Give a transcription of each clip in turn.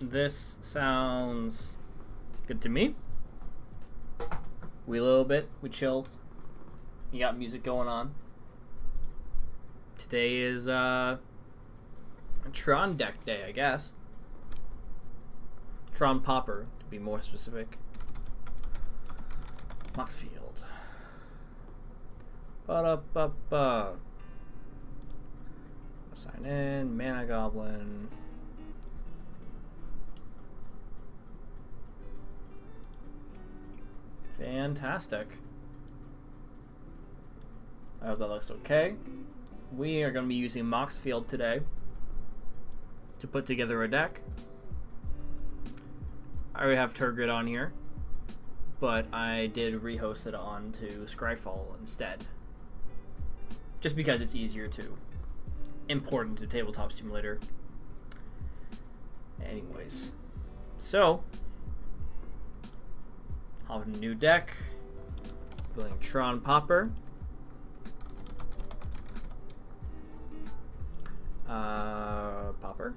This sounds good to me. We a little bit. We chilled. You got music going on. Today is a Tron deck day, I guess. Tron Pauper, to be more specific. Moxfield. Ba-da-ba-ba. Sign in. Mana Goblin. Fantastic. I hope that looks okay. We are going to be using Moxfield today to put together a deck. I already have Turgid on here, but I did rehost it on to Scryfall instead. Just because it's easier to import into Tabletop Simulator. Anyways. So, I'll have a new deck. Building Tron Pauper. Pauper.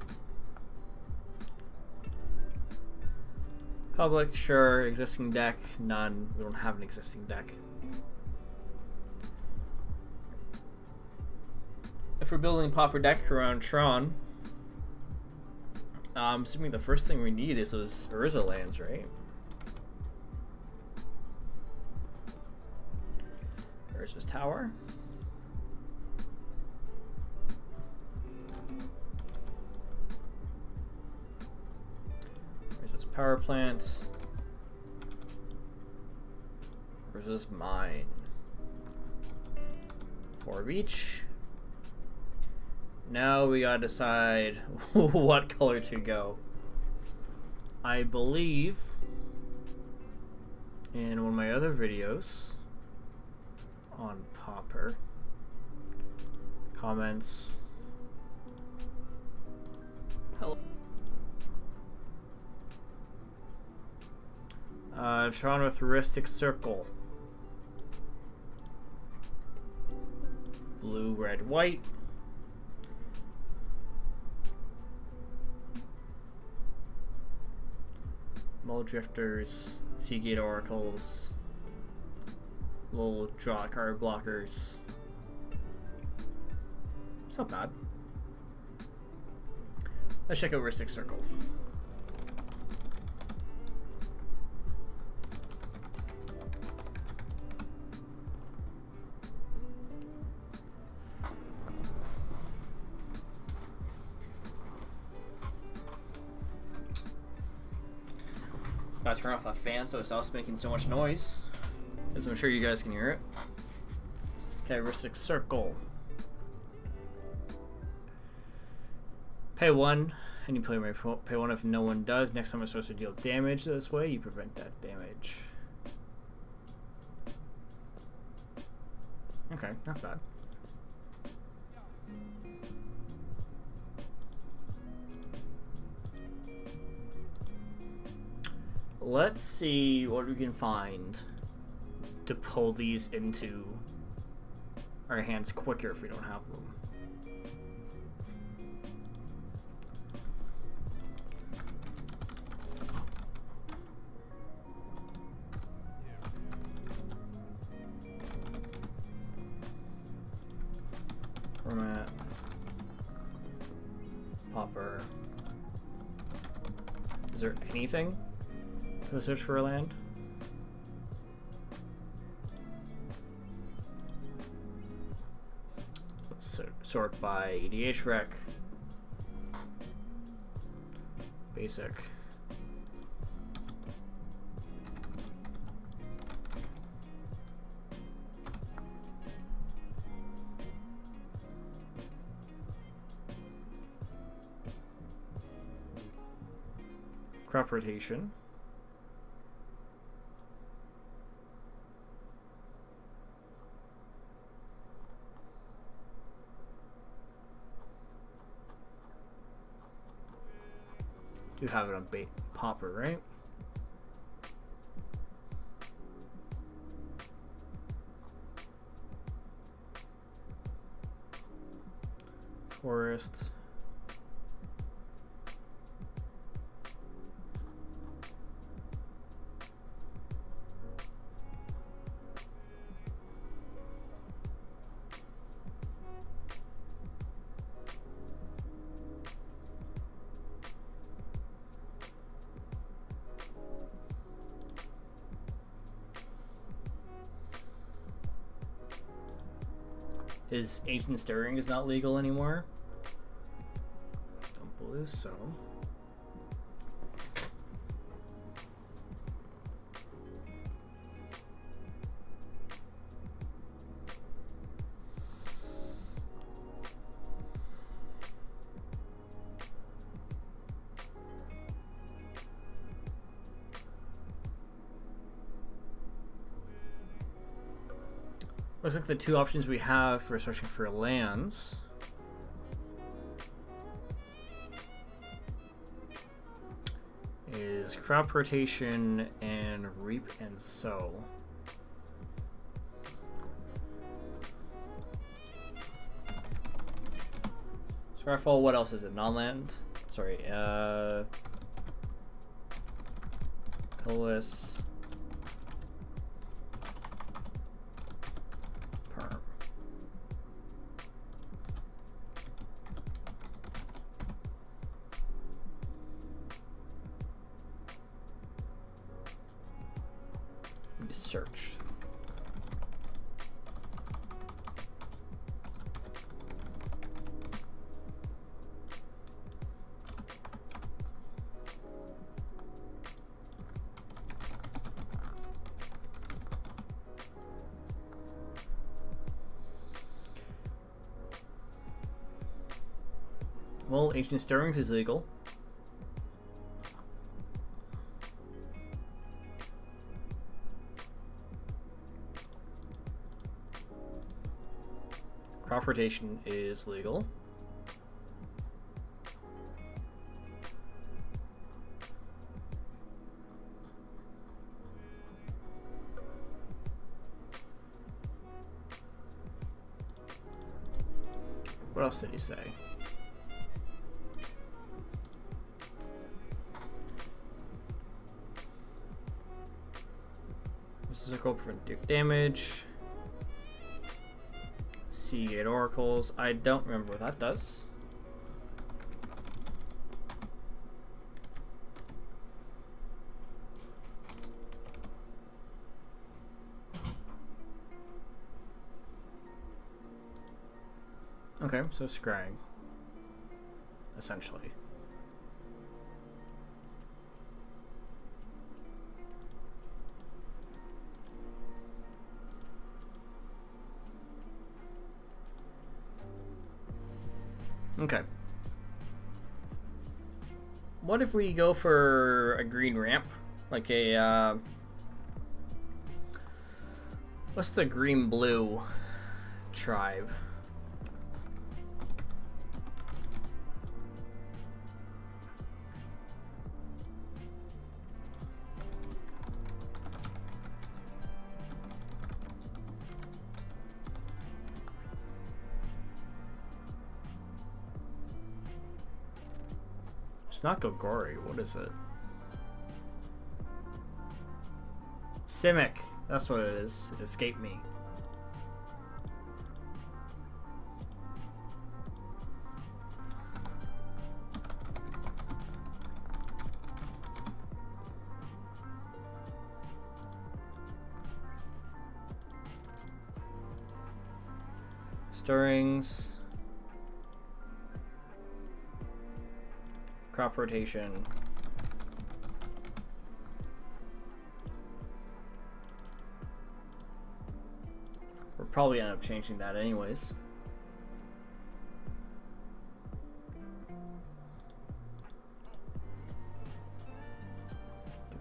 Public, sure. Existing deck, none. We don't have an existing deck. If we're building a Pauper deck around Tron, I'm assuming the first thing we need is those Urza lands, right? Urza's Tower. Urza's Power Plant. Urza's Mine. 4 of each. Now we gotta decide what color to go. I believe in one of my other videos on Pauper comments. Hello. Tron with Heuristic Circle. Blue, red, white. Mull Drifters, Seagate Oracles, little draw card blockers. It's not bad. Let's check out Heuristic Circle. Gotta turn off that fan so it stops making so much noise, as I'm sure you guys can hear it. Okay, Heuristic Circle. Pay 1, and you play my pay 1 if no one does. Next time I'm supposed to deal damage this way, you prevent that damage. Okay, not bad. Let's see what we can find to pull these into our hands quicker if we don't have them. Format. Pauper. Is there anything? Let's search for a land. Let's sort by EDH rec. Basic. Crop rotation. Do have it on Pauper, right? Forest. His Ancient Stirring is not legal anymore. Don't believe so. Looks like the two options we have for searching for lands is crop rotation and reap and sow. Skyfall, what else is it? Non-land? Sorry, colorless. Search. Well, Ancient Stirrings is legal. Crop rotation is legal. What else did he say? This is a goal prevent damage. Seagate Oracles. I don't remember what that does. Okay, so scrying, essentially. Okay. What if we go for a green ramp? Like a, what's the green-blue tribe? It's not Gogori. What is it? Simic. That's what it is. It escaped me. Stirrings. Crop rotation. We'll probably end up changing that anyways.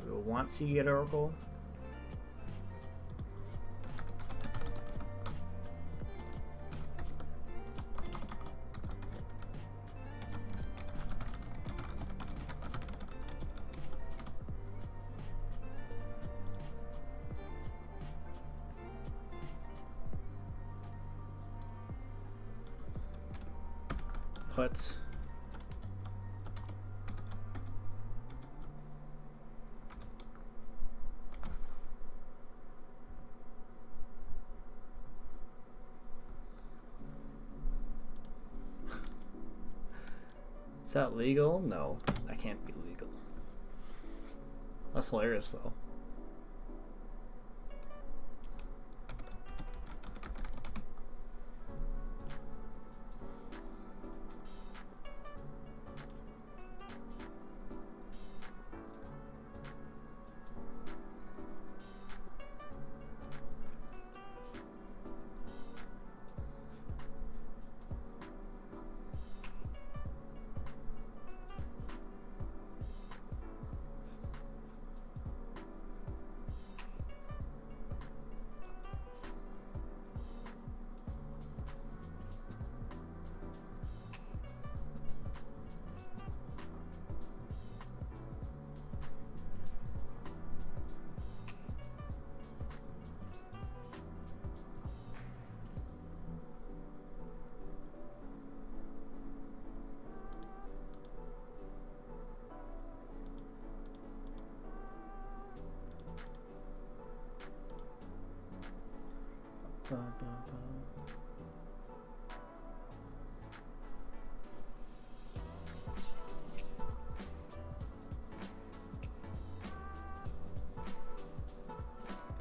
Do we want Seagate Oracle? Is that legal? No, that can't be legal. That's hilarious though. Ba, ba, ba.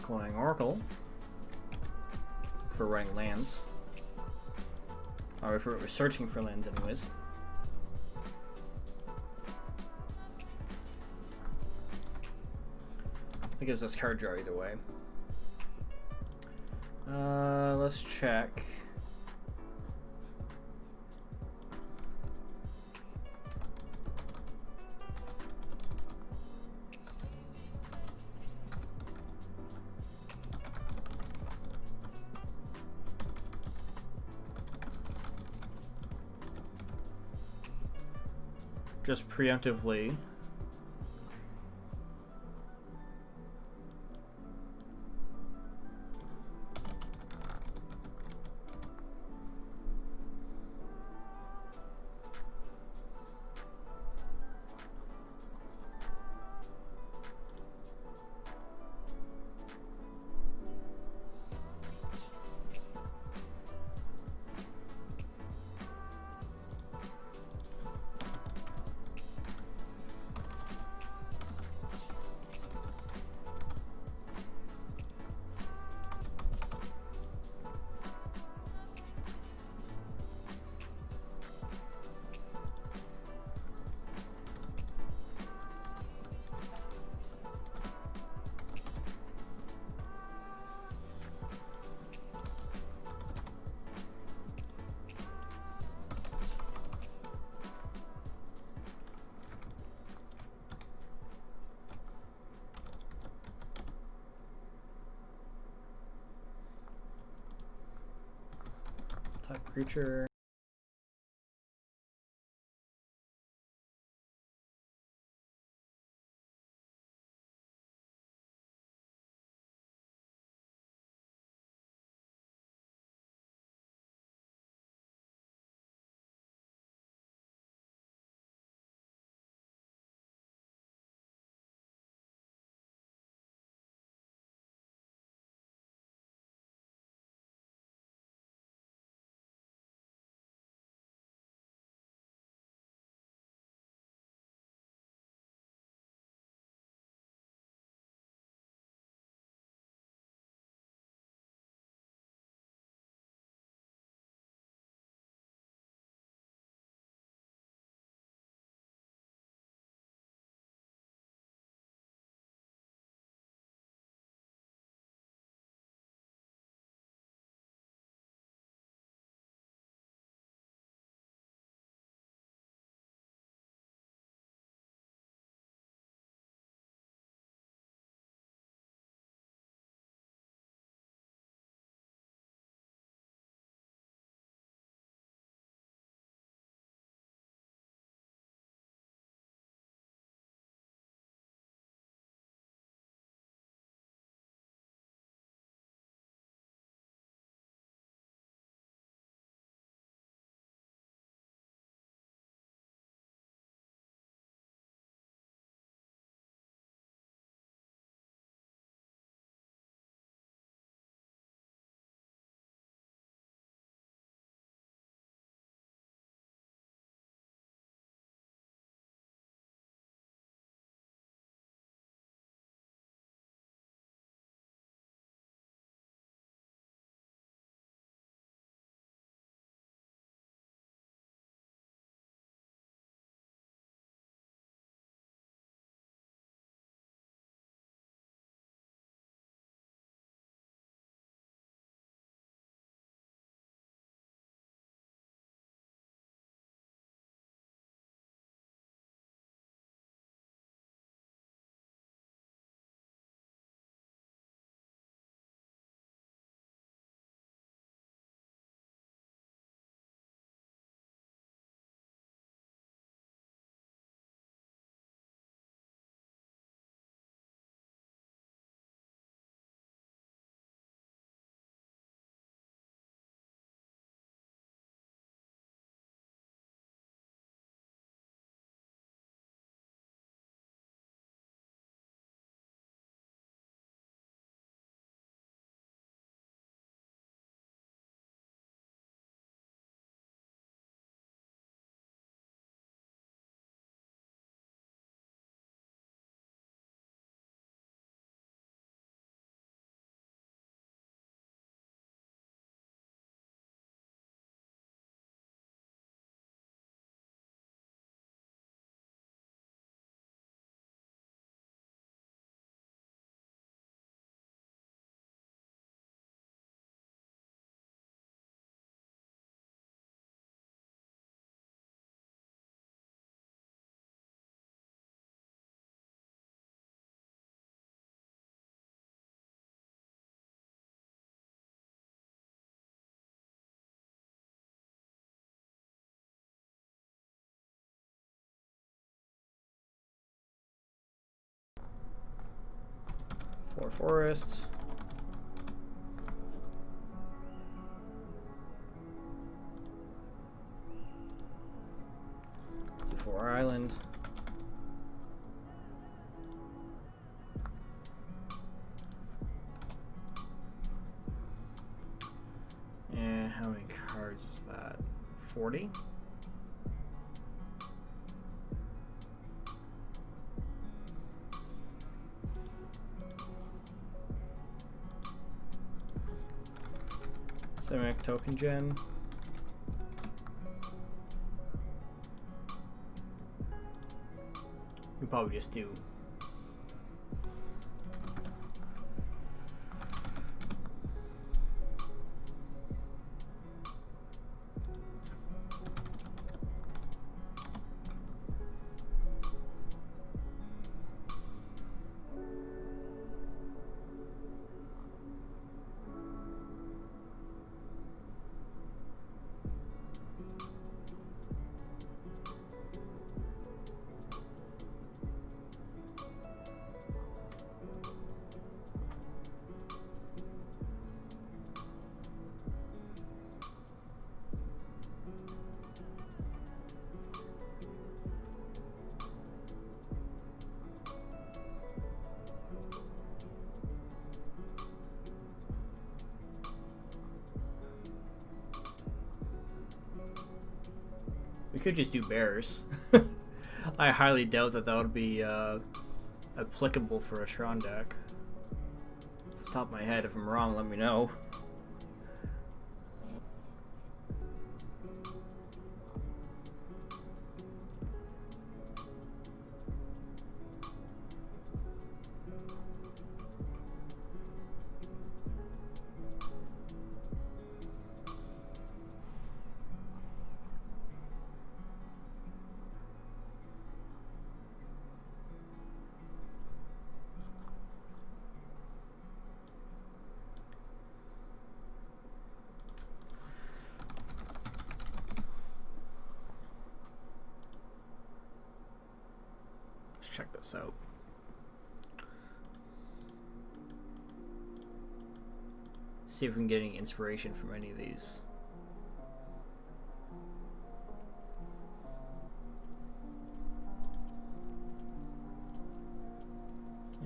Calling Oracle for running lands. Or if we're searching for lands anyways. It gives us card draw either way. Let's check. Just preemptively. Type creature. 4 forests. 4 island. And how many cards is that? 40? Simic token gen. We probably just do we could just do bears. I highly doubt that would be applicable for a Tron deck. Off the top of my head, if I'm wrong, let me know. Check this out. See if we can get any inspiration from any of these.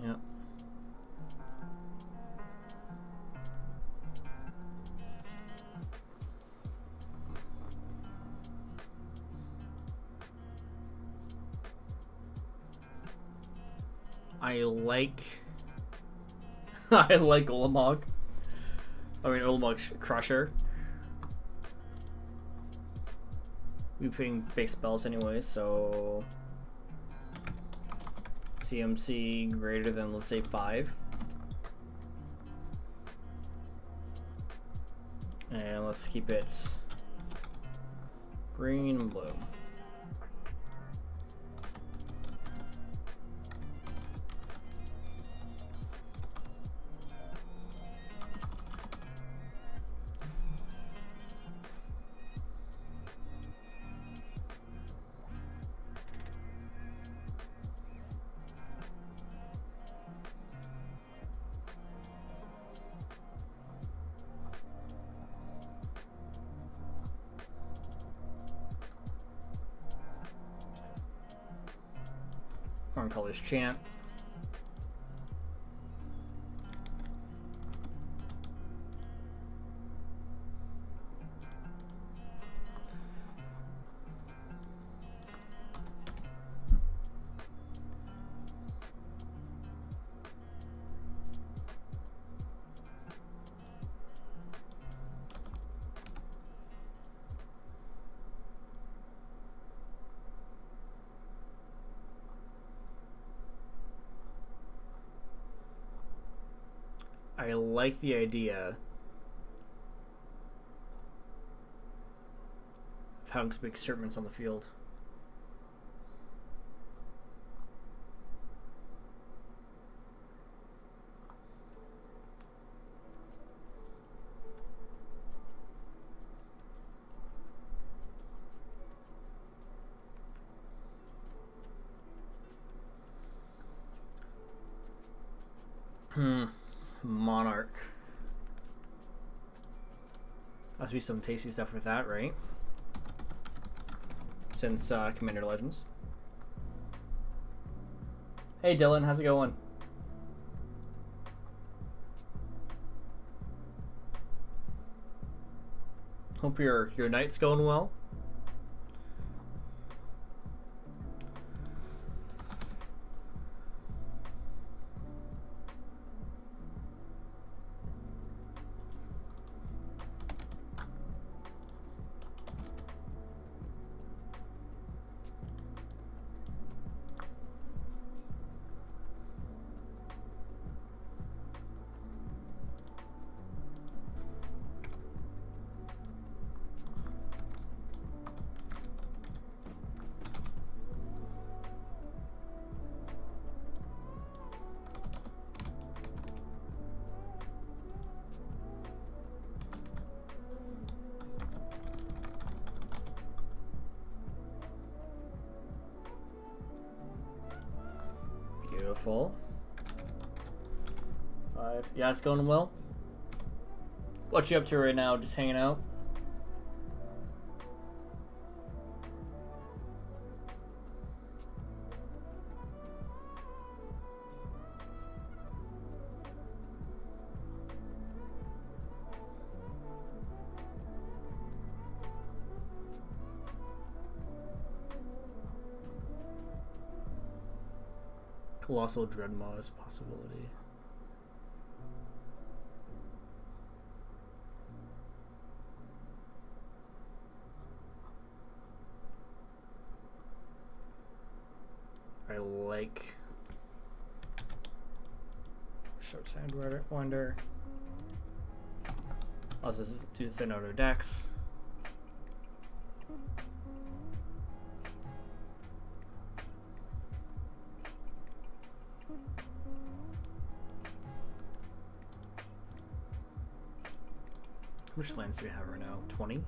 Yep. I like I like Ulamog. I mean Ulamog's Crusher. We putting big spells anyway, so CMC greater than, let's say, 5. And let's keep it green and blue. Horn Colors Chant. I like the idea of having some big serpents on the field. Monarch. Must be some tasty stuff with that, right? Since Commander Legends. Hey Dylan, how's it going? Hope your night's going well. Beautiful. 5. Yeah, it's going well. What you up to right now? Just hanging out? Colossal Dreadmaw is a possibility. I like Short Sidewinder. Also do Thin Outer decks. How much lands do we have right now? 20?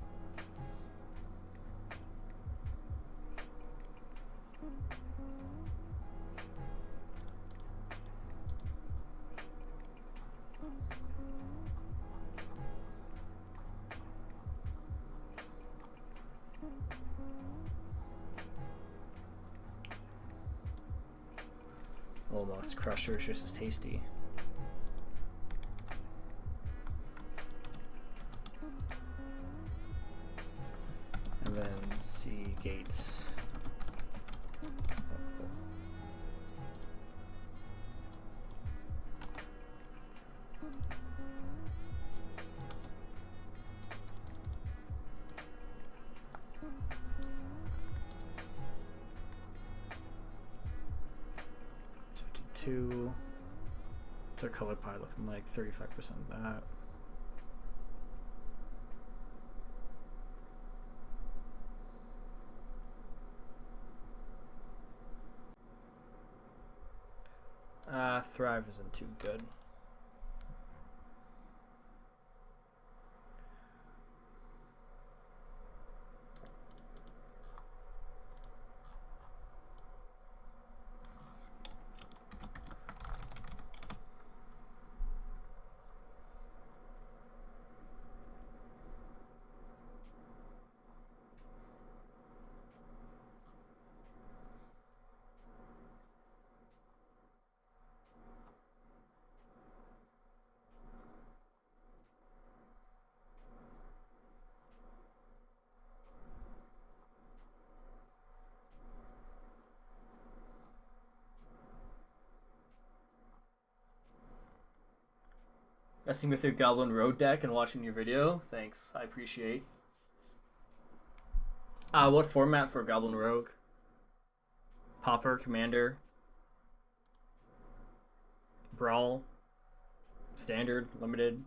Almost Crusher is just as tasty. And then Sea Gates. What's our color pie looking like? 35% of that. Thrive isn't too good. Messing with your Goblin Road deck and watching your video. Thanks, I appreciate. What format for Goblin Rogue? Pauper, Commander, Brawl, Standard, Limited.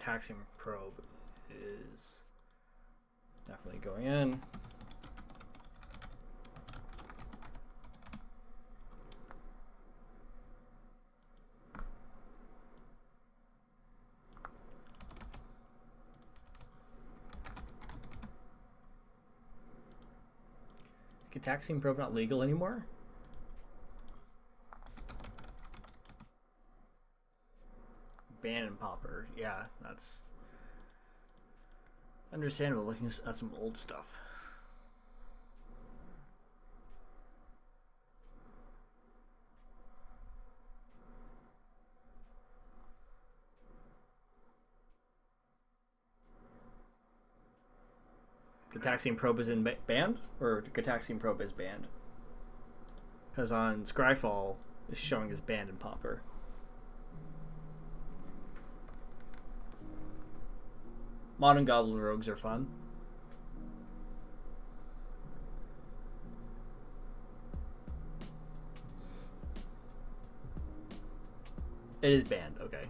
Taxing Probe is definitely going in. Is Taxing Probe not legal anymore? Ban and Pauper, yeah, that's understandable looking at some old stuff. Gataxian Probe is in banned, or Gataxian Probe is banned? Because on Scryfall, it's showing as banned in Pauper. Modern Goblin Rogues are fun. It is banned, okay.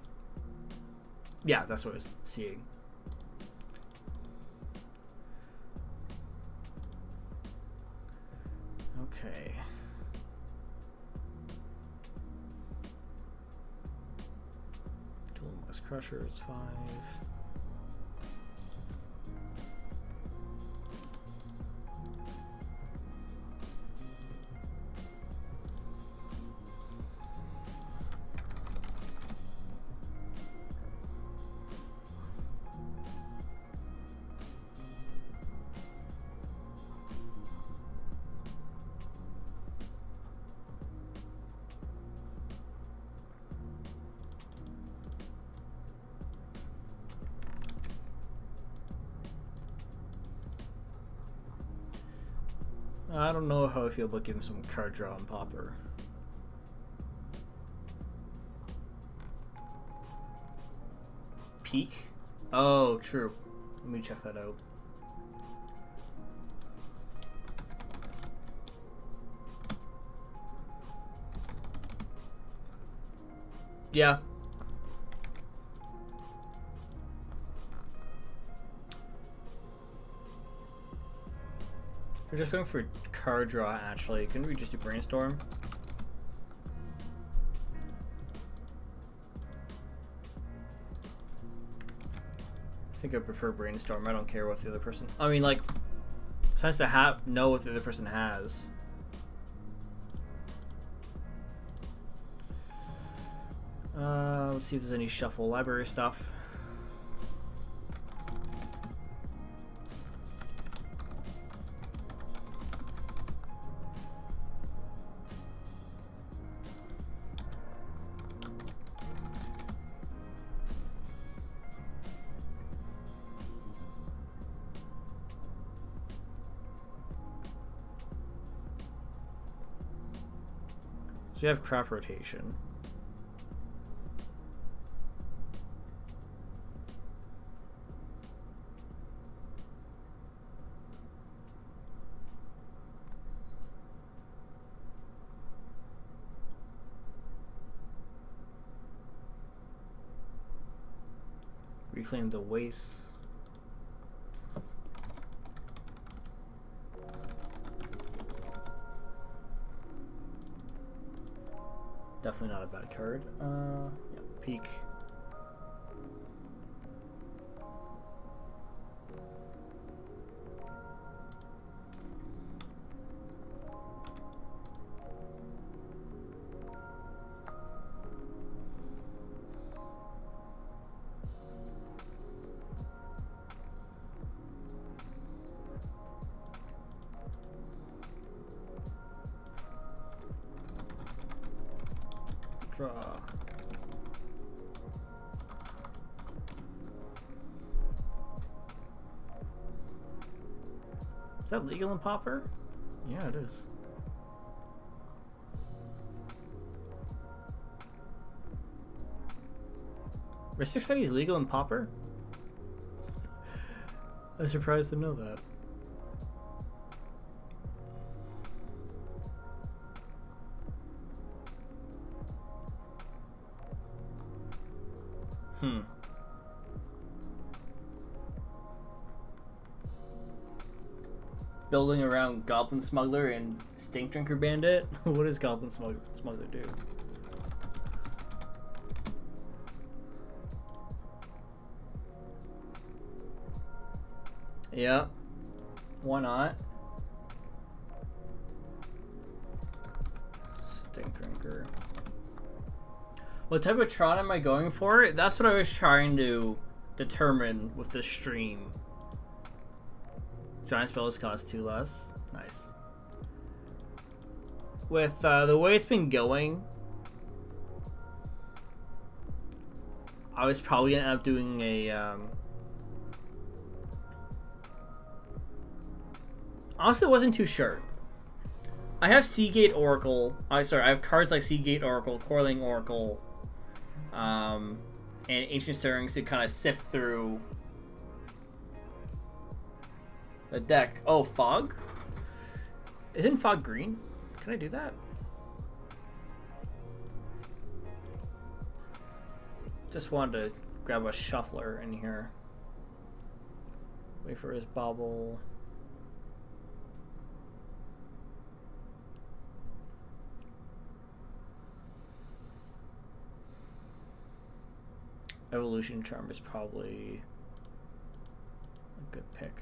Yeah, that's what I was seeing. Okay. Killing Crusher is 5. I don't know how I feel about giving some card draw on Pauper. Peak? Oh, true. Let me check that out. Yeah. We're just going for card draw, actually. Couldn't we just do Brainstorm? I think I prefer Brainstorm. I don't care what the other person... I mean, like, it's nice to know what the other person has. Let's see if there's any shuffle library stuff. So you have crop rotation. Reclaim the waste. Definitely not a bad card. Yeah, peak. Draw. Is that legal in Pauper? Yeah, it is. Mystic Study is legal in Pauper? I'm surprised to know that. building around Goblin Smuggler and Stink Drinker Bandit. What does Goblin Smuggler do? Yeah. Why not? Stink Drinker. What type of Tron am I going for? That's what I was trying to determine with this stream. Giant spells cost 2 less. Nice. With the way it's been going, I was probably gonna end up doing a honestly, I wasn't too sure. I have Seagate Oracle. I have cards like Seagate Oracle, Coiling Oracle, and Ancient Stirrings to kind of sift through the deck. Oh, Fog? Isn't Fog green? Can I do that? Just wanted to grab a Shuffler in here. Wait for his bobble. Evolution Charm is probably a good pick.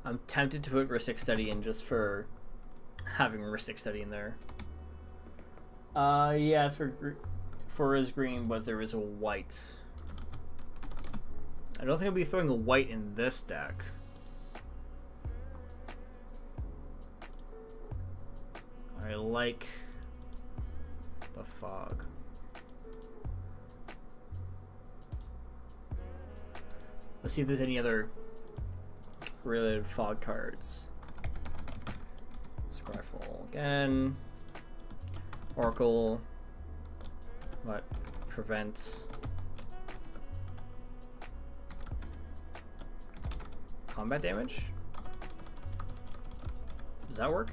I'm tempted to put Rhystic Study in just for having Rhystic Study in there. Yeah, it's for his green, but there is a white. I don't think I'll be throwing a white in this deck. I like the Fog. Let's see if there's any other related Fog cards. Scryfall again. Oracle. What prevents combat damage? Does that work?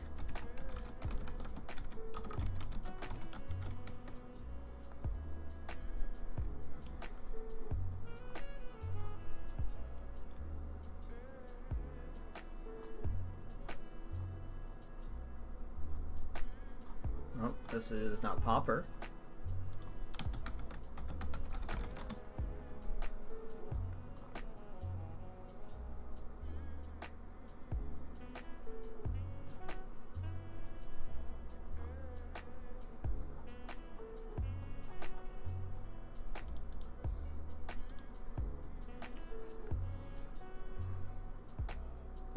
Nope, this is not Pauper.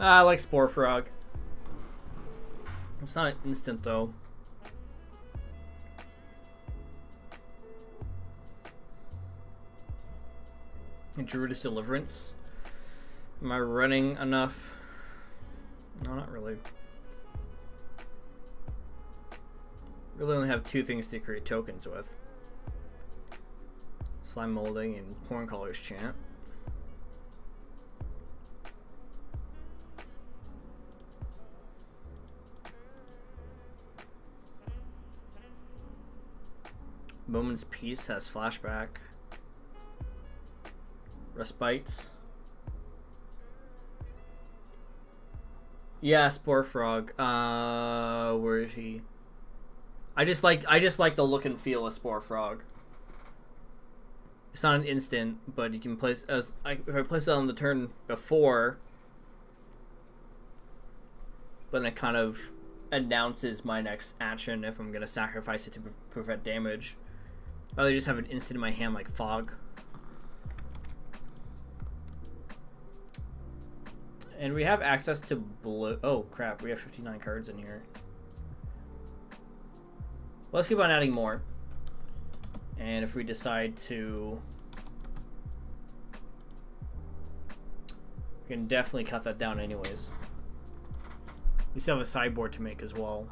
I like Spore Frog. It's not an instant though. And Druid's Deliverance. Am I running enough? No, not really. Really only have 2 things to create tokens with. Slime Molding and Horncaller's Chant. Moment's Peace has Flashback. Respite. Yeah, Spore Frog. Where is he? I just like the look and feel of Spore Frog. It's not an instant, but you can place if I place it on the turn before, but it kind of announces my next action if I'm gonna sacrifice it to prevent damage. I'd rather just have an instant in my hand like Fog. And we have access to blue. Oh crap, we have 59 cards in here. Let's keep on adding more. And if we decide to, we can definitely cut that down anyways. We still have a sideboard to make as well.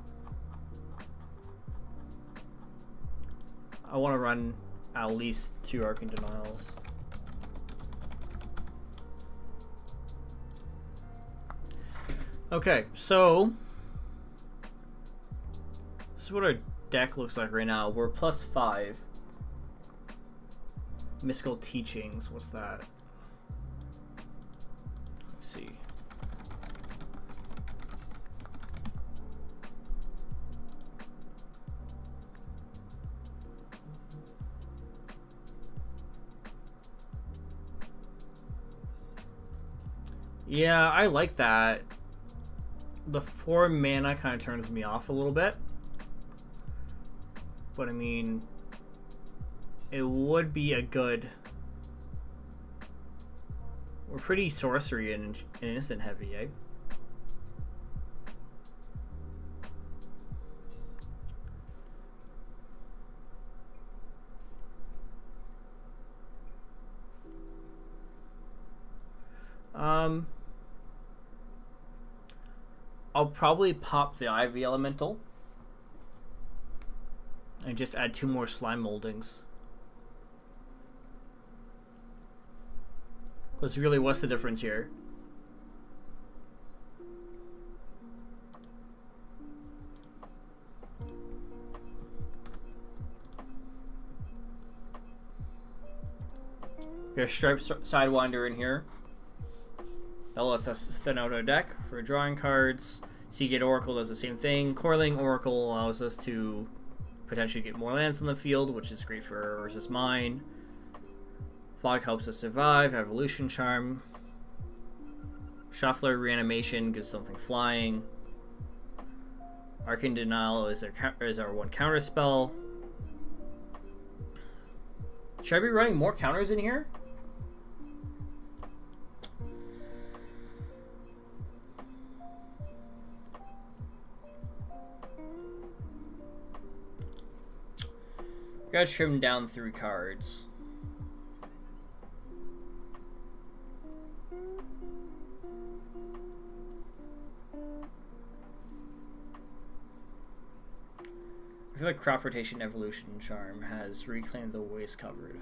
I want to run at least 2 Arcane Denials. Okay, so is what our deck looks like right now. We're +5. Mystical Teachings, what's that? Let's see. Yeah, I like that. The 4 mana kind of turns me off a little bit. But I mean, it would be a good... We're pretty sorcery and instant heavy, eh? I'll probably pop the Ivy Elemental and just add 2 more slime moldings. Because really, what's the difference here? Here's Striped Sidewinder in here. That lets us thin out our deck for drawing cards. Seagate Oracle does the same thing. Coiling Oracle allows us to potentially get more lands on the field, which is great for versus mine. Fog helps us survive. Evolution Charm. Shuffler Reanimation gives something flying. Arcane Denial is our 1 counter spell. Should I be running more counters in here? Gotta trim down 3 cards. I feel like Crop Rotation Evolution Charm has reclaimed the waste covered.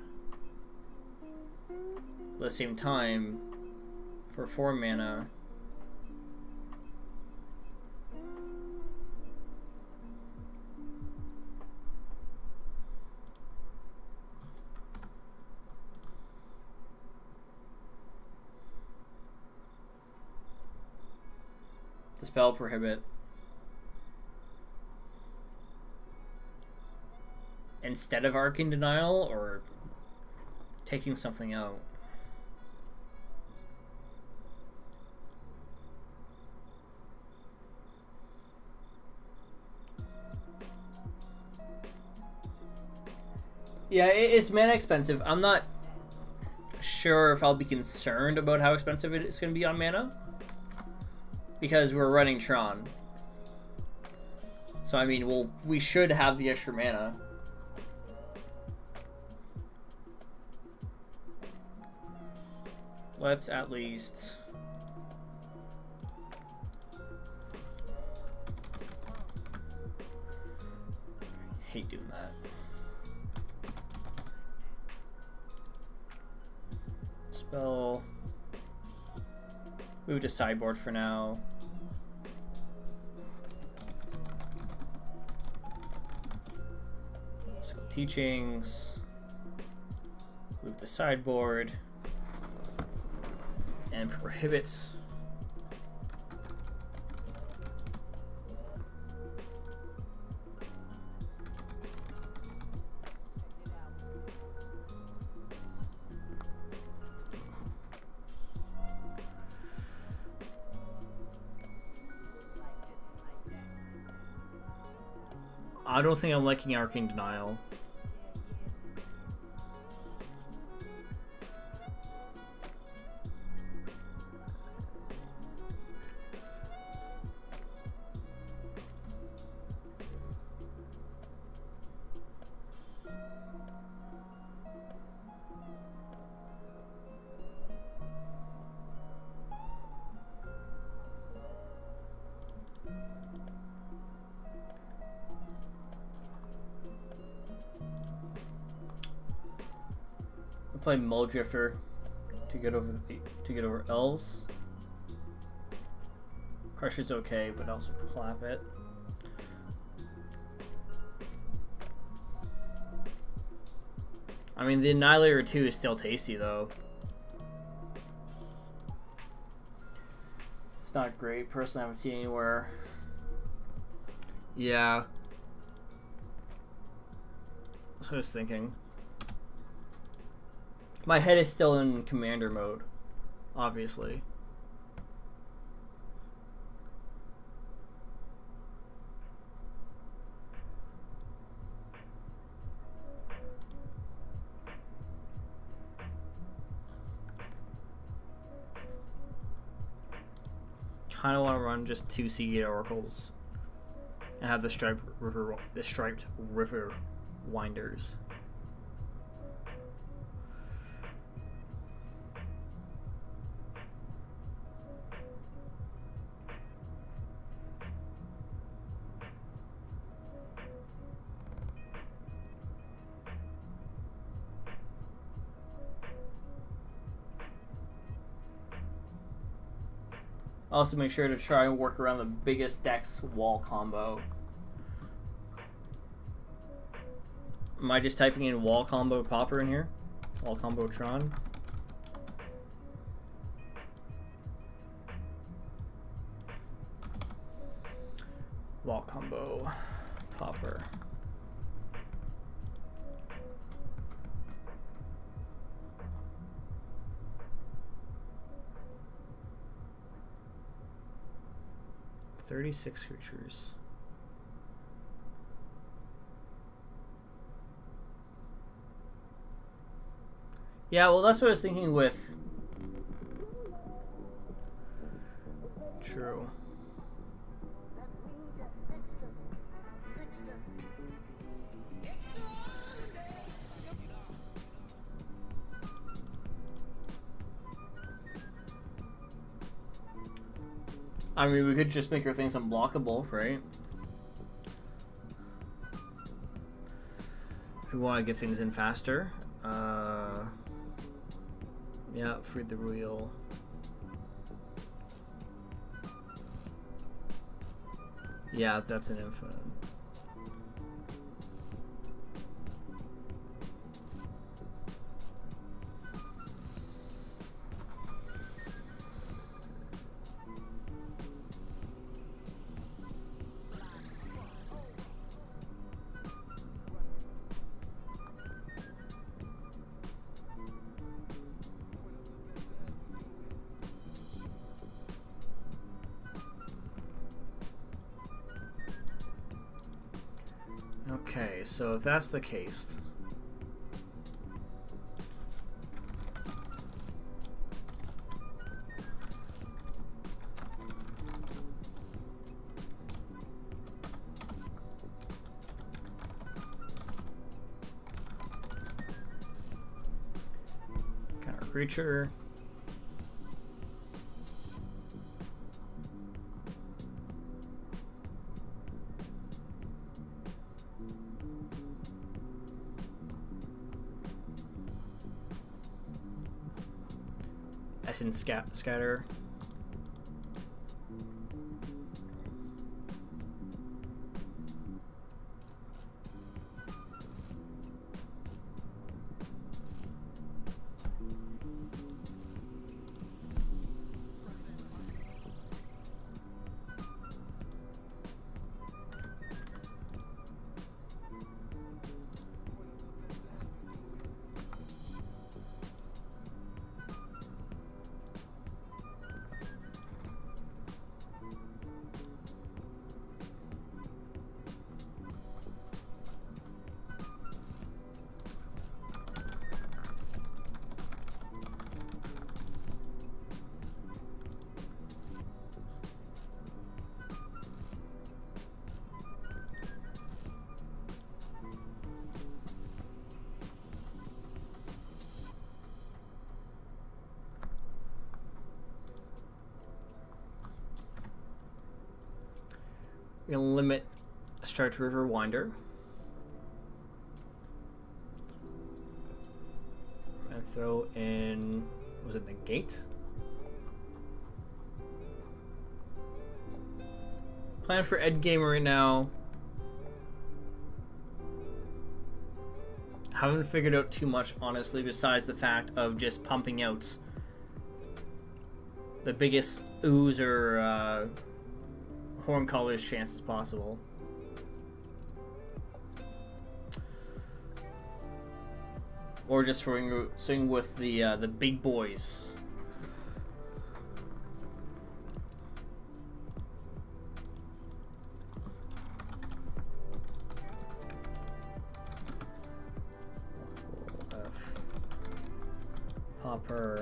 At the same time, for 4 mana, Dispel Prohibit. Instead of Arcane Denial, or taking something out? Yeah, it's mana expensive. I'm not sure if I'll be concerned about how expensive it's going to be on mana, because we're running Tron. So I mean, we should have the extra mana. Let's at least... I hate doing that. Spell... Move to sideboard for now. Mystical Teachings. Move to sideboard. And prohibits. I don't think I'm liking Arcane Denial. Play Mull Drifter to get over elves. Crusher's okay, but also clap it. I mean, the Annihilator 2 is still tasty, though. It's not great. Personally, I haven't seen it anywhere. Yeah. That's what I was thinking. My head is still in commander mode, obviously. Kind of want to run just 2 Seagate Oracles and have the striped river winders. Also make sure to try and work around the biggest deck's wall combo. Am I just typing in wall combo Pauper in here? Wall combo Tron? Wall combo Pauper. "36 creatures. Yeah, well, that's what I was thinking with. True. I mean, we could just make our things unblockable, right? If we want to get things in faster. Yeah, freed the wheel. Yeah, that's an infinite. Okay, so if that's the case, counter creature. Essence scatter. We're gonna limit Striped River Winder. And throw in, was it Negate? Plan for Ed Gamer right now. haven't figured out too much, honestly, besides the fact of just pumping out the biggest ooze or horn colors chances possible. Or just swing with the big boys. Pauper.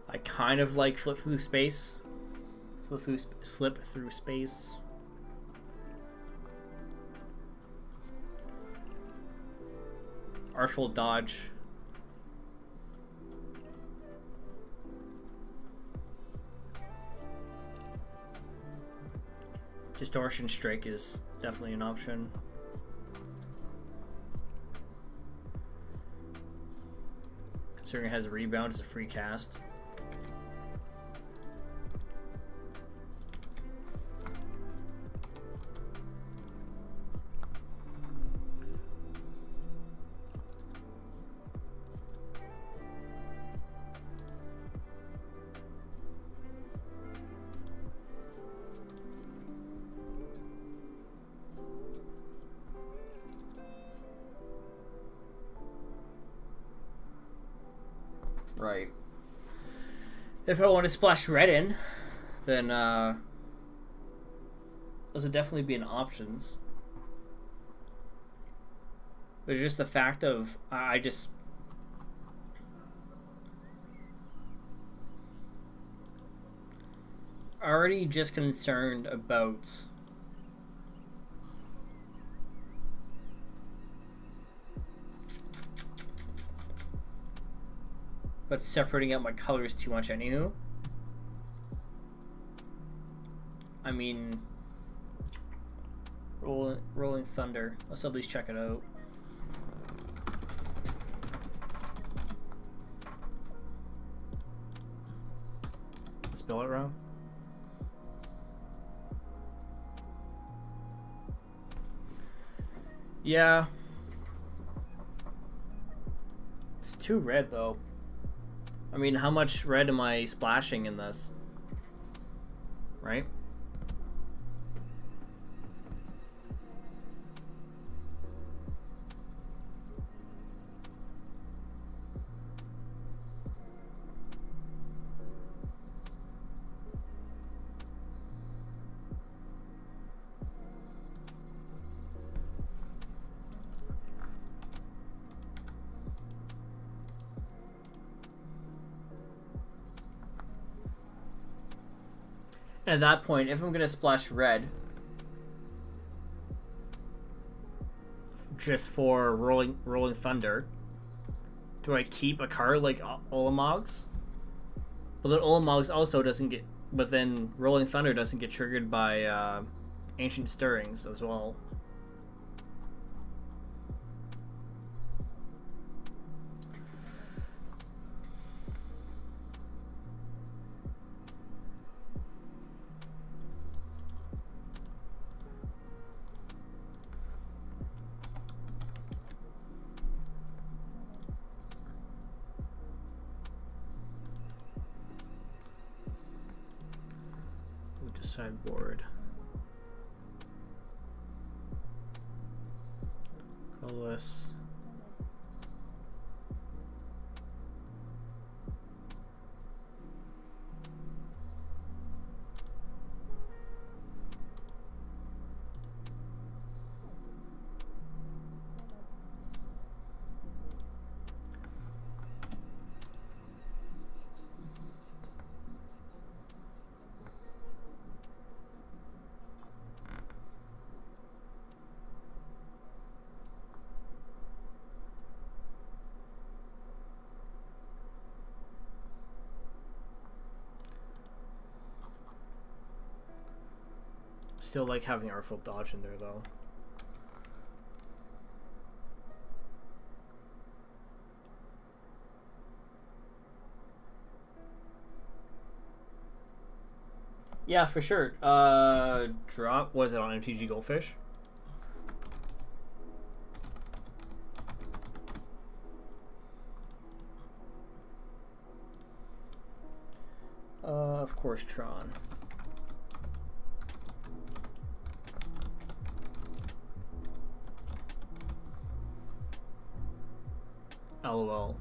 I kind of like flip through space. Slip through space. Artful dodge. Distortion strike is definitely an option. Considering it has a rebound, it's a free cast. Right. If I want to splash red in, then those would definitely be an options. But just the fact of I already just concerned about separating out my colors too much anywho. I mean, Rolling Thunder. Let's at least check it out. Spell it wrong. Yeah. It's too red though. I mean, how much red am I splashing in this? Right? At that point, if I'm gonna splash red just for rolling Thunder, do I keep a card like Olamogs? But then Olamogs also doesn't get, but then Rolling Thunder doesn't get triggered by Ancient Stirrings as well. Sideboard. Colorless. Still like having Artful Dodge in there though. Yeah, for sure. Drop, was it on MTG Goldfish? Of course, Tron. LOL.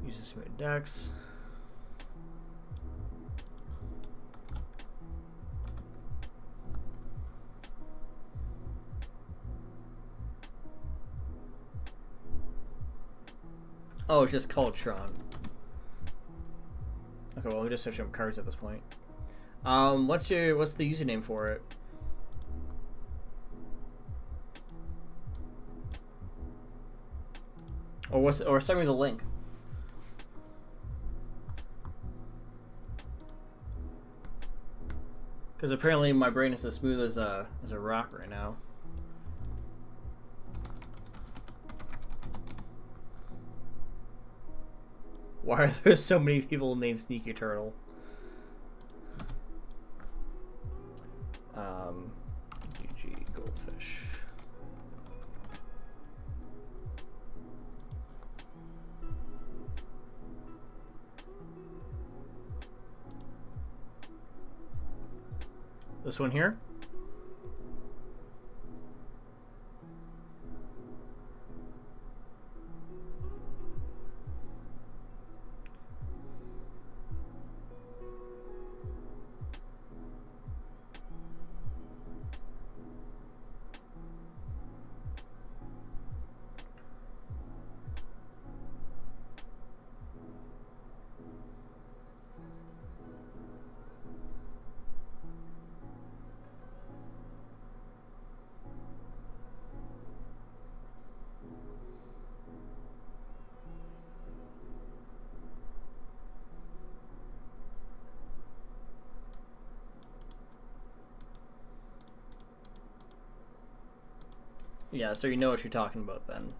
Use this many decks. Oh, it's just called Tron. Okay, well, we're just searching up cards at this point. What's the username for it? Or send me the link. Because apparently my brain is as smooth as a rock right now. Why are there so many people named Sneaky Turtle? GG Goldfish. This one here? Yeah, so you know what you're talking about then.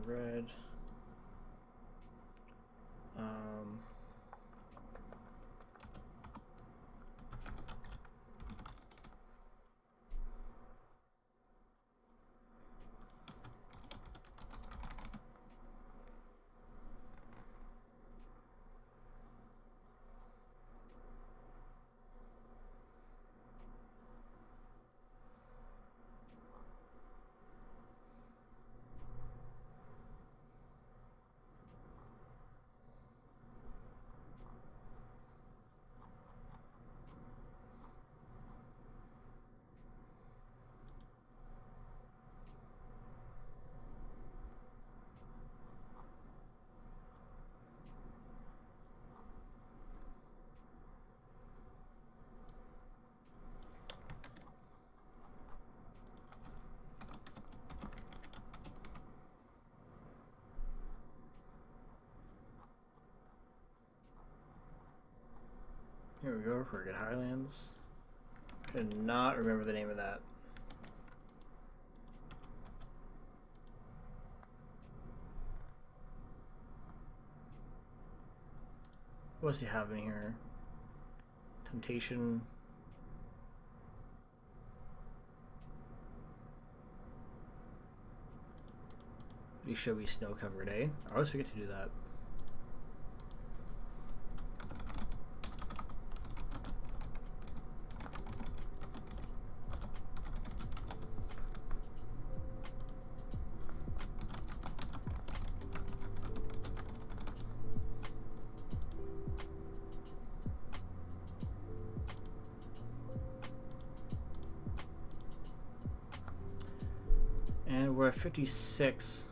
Red. Forget Highlands. Could not remember the name of that. What's he having here? Temptation. You should be snow covered, eh? I always forget to do that. And we're at 56.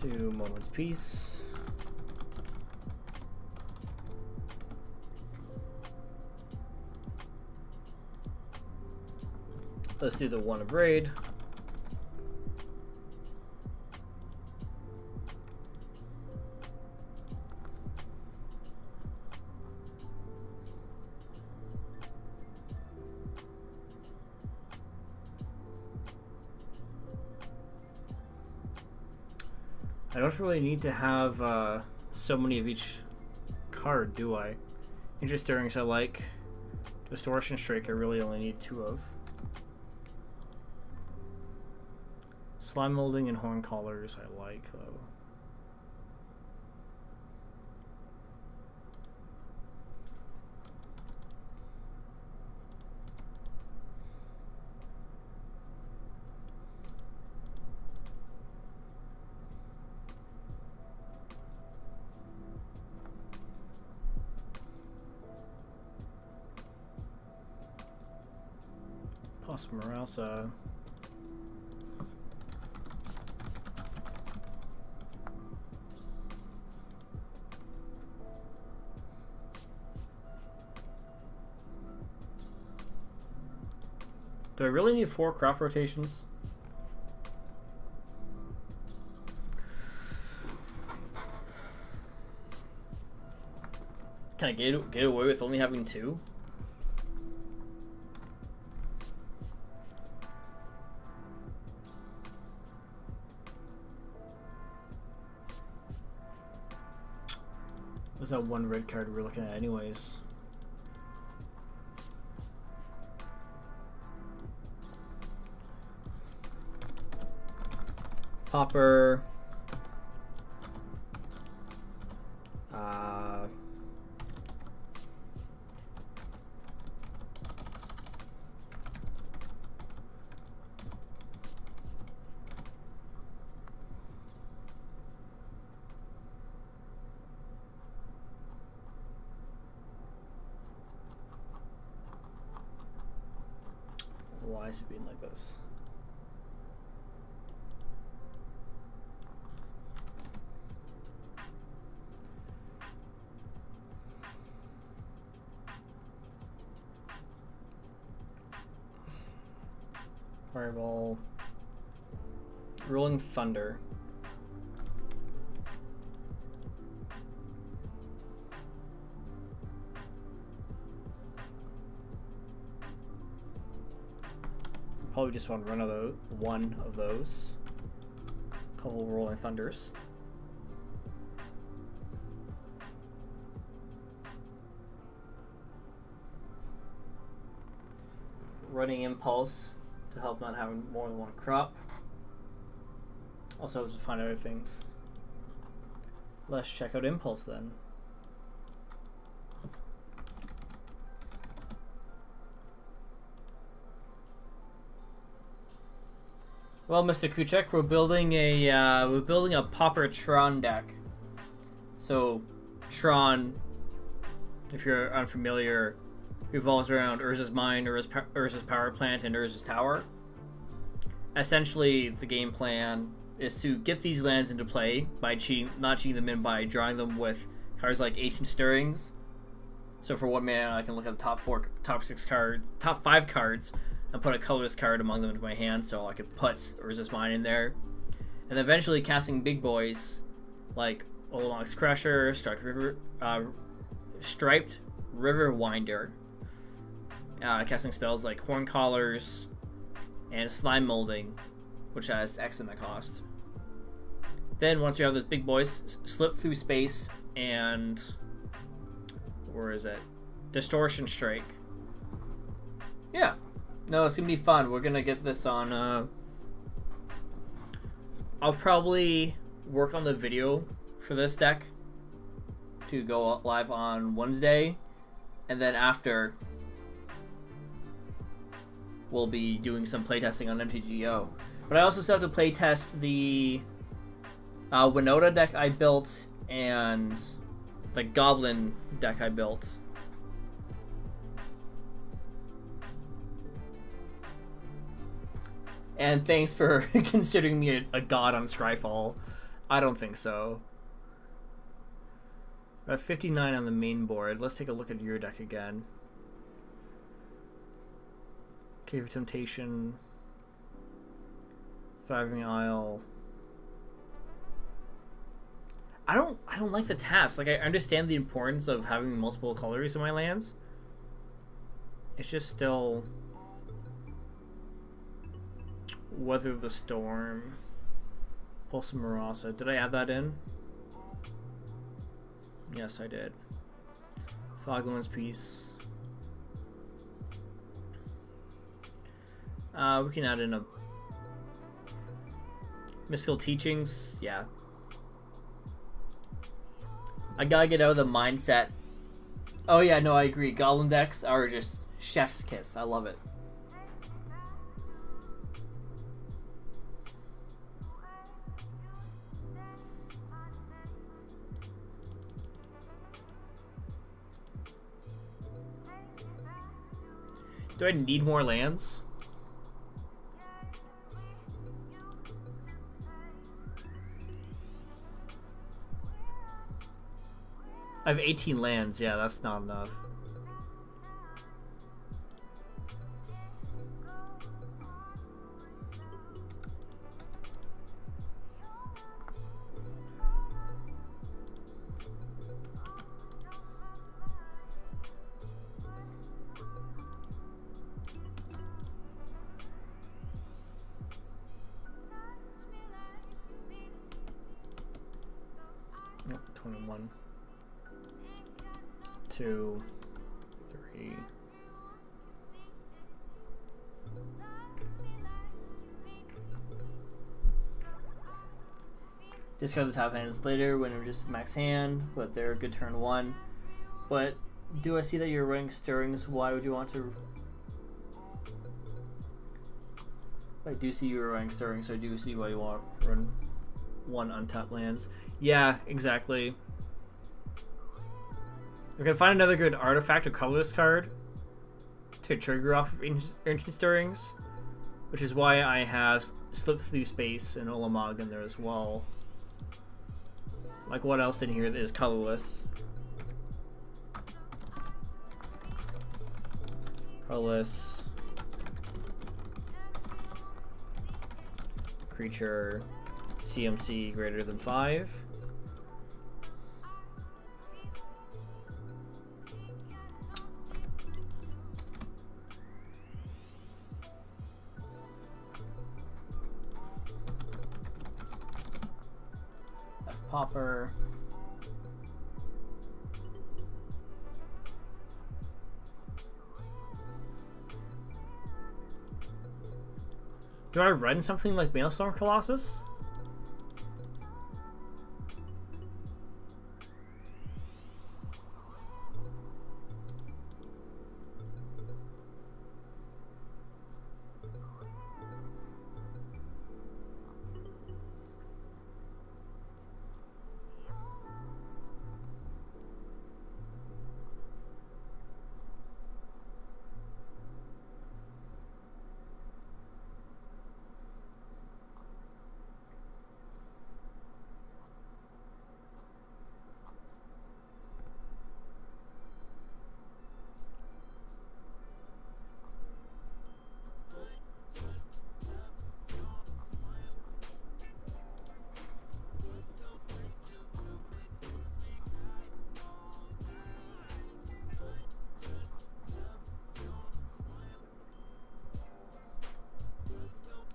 Two moments peace. Let's do the one of raid. I don't really need to have so many of each card, do I? Interest Stirrings I like. Distortion Strike I really only need 2 of. Slime Molding and Horn Collars I like, though. Possum Marausa. Do I really need 4 crop rotations? Can I get away with only having 2? What's that one red card we're looking at anyways? Pauper. Why is it being like this? Fireball. Rolling Thunder. Probably just want to run one of those. Couple Rolling Thunders. Running Impulse to help not having more than one crop. Also to find other things. Let's check out Impulse then. Well, Mr. Kuchek, we're building a Pauper Tron deck. So, Tron, if you're unfamiliar, revolves around Urza's Mine, Urza's Power Plant, and Urza's Tower. Essentially, the game plan is to get these lands into play by not cheating them in by drawing them with cards like Ancient Stirrings. So for 1 mana, I can look at the top 5 cards, and put a colorless card among them into my hand, so I could put Resist Mine in there. And eventually casting big boys like Olamok's Crusher, Striped River Winder, casting spells like Horn Collars and Slime Molding, which has X in the cost. Then once you have those big boys, Slip Through Space and where is it? Distortion Strike. Yeah. No, it's gonna be fun. We're gonna get this on. I'll probably work on the video for this deck to go live on Wednesday, and then after we'll be doing some playtesting on MTGO. But I also still have to playtest the Winota deck I built and the Goblin deck I built. And thanks for considering me a god on Scryfall. I don't think so. I have 59 on the main board. Let's take a look at your deck again. Cave of Temptation. Thriving Isle. I don't like the taps. Like, I understand the importance of having multiple colors in my lands. It's just still... Weather the Storm. Pulse of Marasa. Did I add that in? Yes, I did. Foglan's Peace. We can add in a Mystical Teachings. Yeah. I gotta get out of the mindset. Oh yeah, no, I agree. Goblin decks are just chef's kiss. I love it. Do I need more lands? I have 18 lands. Yeah, that's not enough. Nope, 21. 2, 3. Discard the top hands later when we're just max hand, but they're a good turn 1. But do I see that you're running Stirrings? Why would you want to? I do see you're running Stirrings, so I do see why you want to run 1 untapped lands. Yeah, exactly. We can find another good artifact or colorless card to trigger off of Ancient Stirrings, which is why I have Slip Through Space and Olamog in there as well. Like, what else in here is colorless? Colorless. Creature. CMC greater than 5. Pauper. Do I run something like Maelstrom Colossus?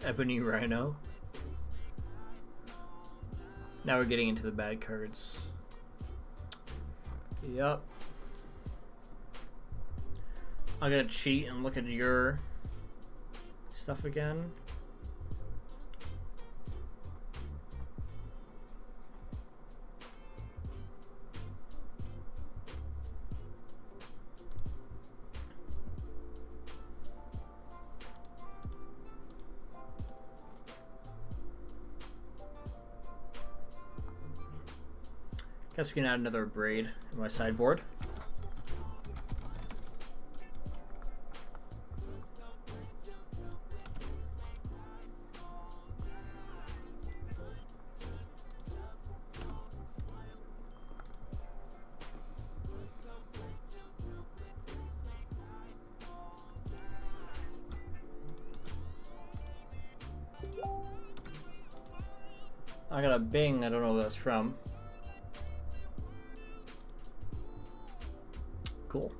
Ebony Rhino. Now we're getting into the bad cards. Yup. I'm gonna cheat and look at your stuff again. Guess we can add another braid in my sideboard. I got a Bing, I don't know what that's from. Cool.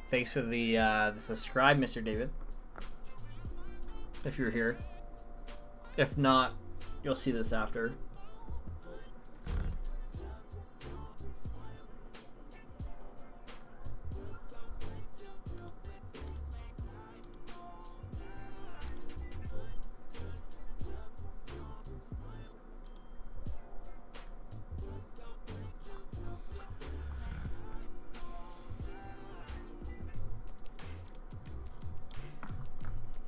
Thanks for the subscribe, Mr. David. If you're here. If not, you'll see this after.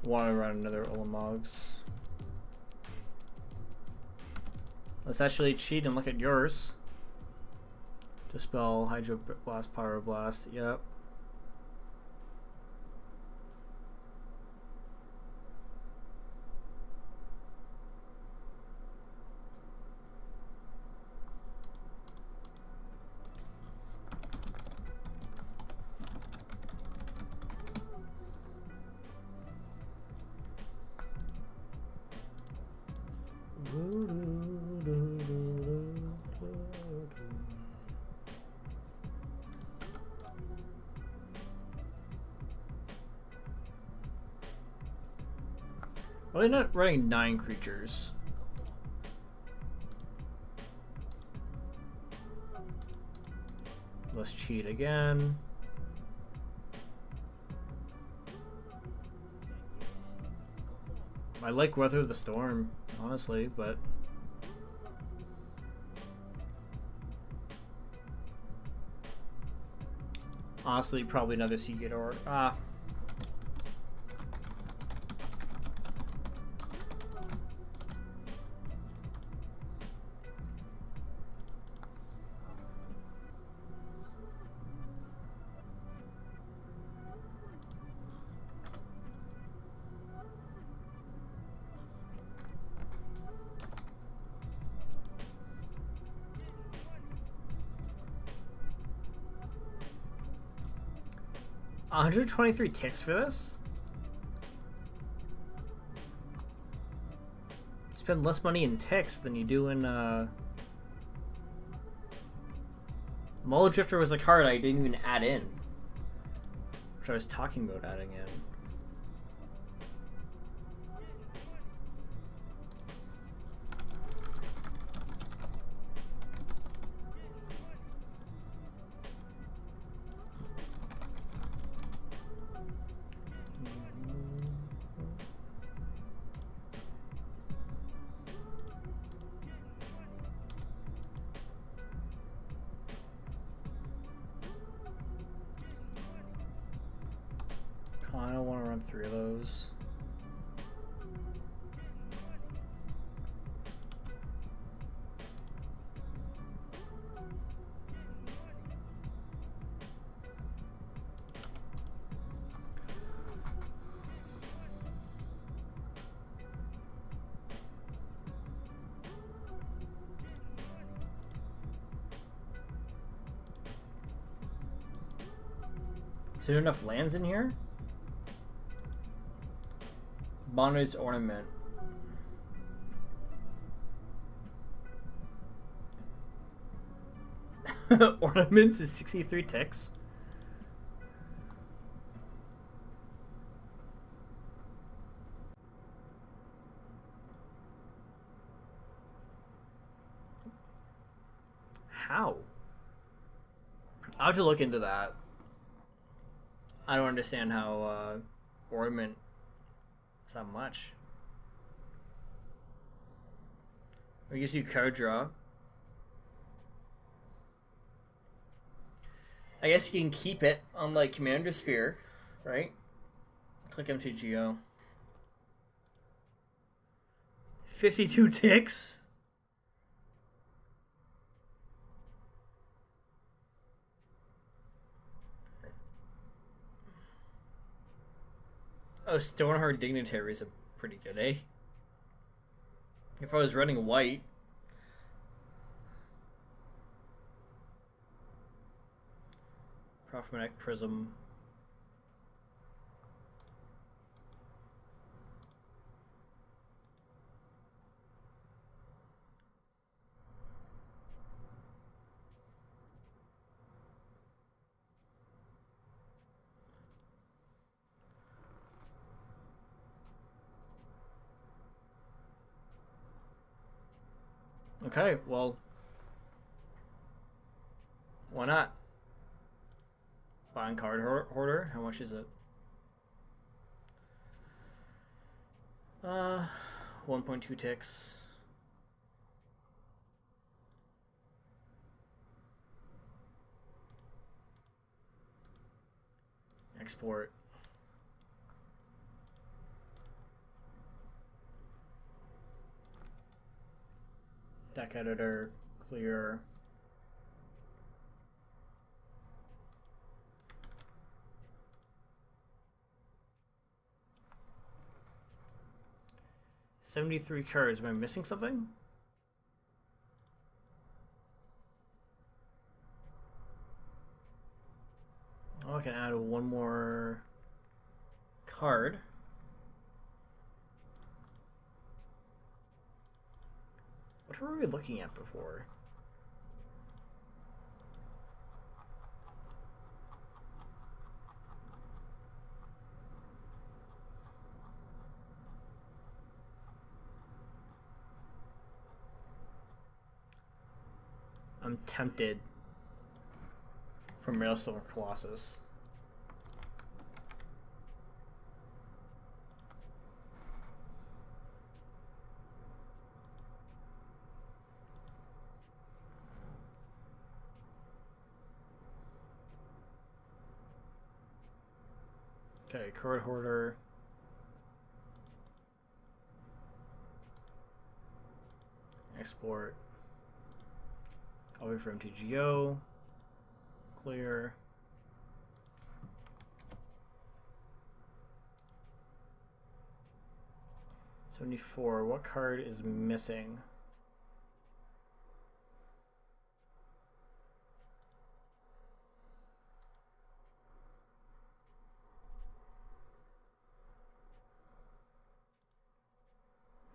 Want to run another Olamogs. Let's actually cheat and look at yours. Dispel, Hydro Blast, Power Blast. Yep. Well, they're not running 9 creatures. Let's cheat again. I like Weather the Storm, honestly, but honestly, probably another Seagate or $123 ticks for this? Spend less money in ticks than you do in Muller Drifter was a card I didn't even add in, which I was talking about adding in. I don't want to run 3 of those. Is there enough lands in here? Bondage Ornament. Ornaments is 63 ticks. How? I'll have to look into that. I don't understand how ornament is that much. I guess you card draw. I guess you can keep it on like Commander Sphere, right? Click MTGO. 52 ticks? Oh, Stoneheart Dignitaries are pretty good, eh? If I was running white. Prophetic Prism. Okay, well, why not? Buying card hoarder. How much is it? 1.2 ticks. Export. Deck editor. Clear. $73 cards. Am I missing something? Oh, I can add one more card. What were we looking at before? I'm tempted from Railstone Colossus. Okay, card hoarder. Export. Copy from MTGO. Clear. 74. What card is missing?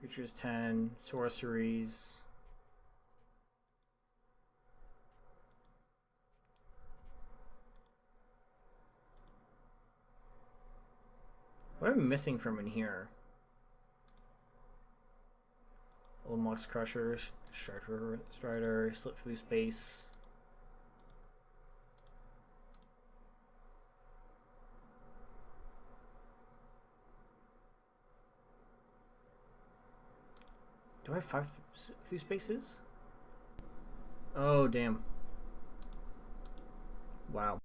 Creatures 10. Sorceries. What am I missing from in here? Old Mox Crusher, Strider, Slip Through Space. Do I have 5 through spaces? Oh, damn. Wow.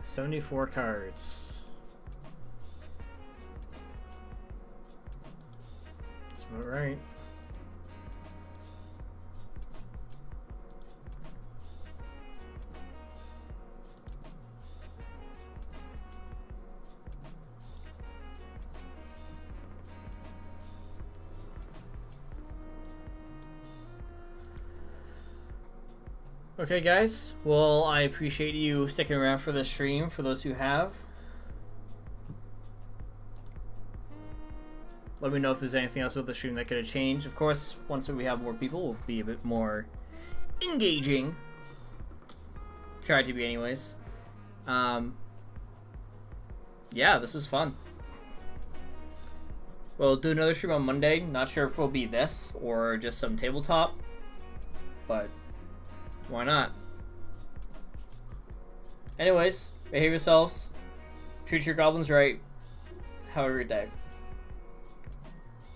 74 cards. That's about right. Okay, guys. Well, I appreciate you sticking around for the stream, for those who have. Let me know if there's anything else with the stream that could have changed. Of course, once we have more people, we'll be a bit more engaging. Try to be anyways. Yeah, this was fun. We'll do another stream on Monday. Not sure if it'll be this or just some tabletop, but why not? Anyways, behave yourselves. Treat your goblins right. Have a great day.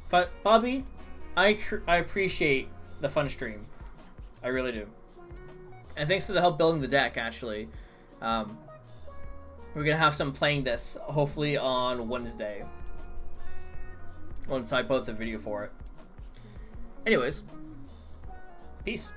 But Bobby, I appreciate the fun stream. I really do. And thanks for the help building the deck, actually. We're going to have some playing this, hopefully on Wednesday. Once I post the video for it. Anyways, peace.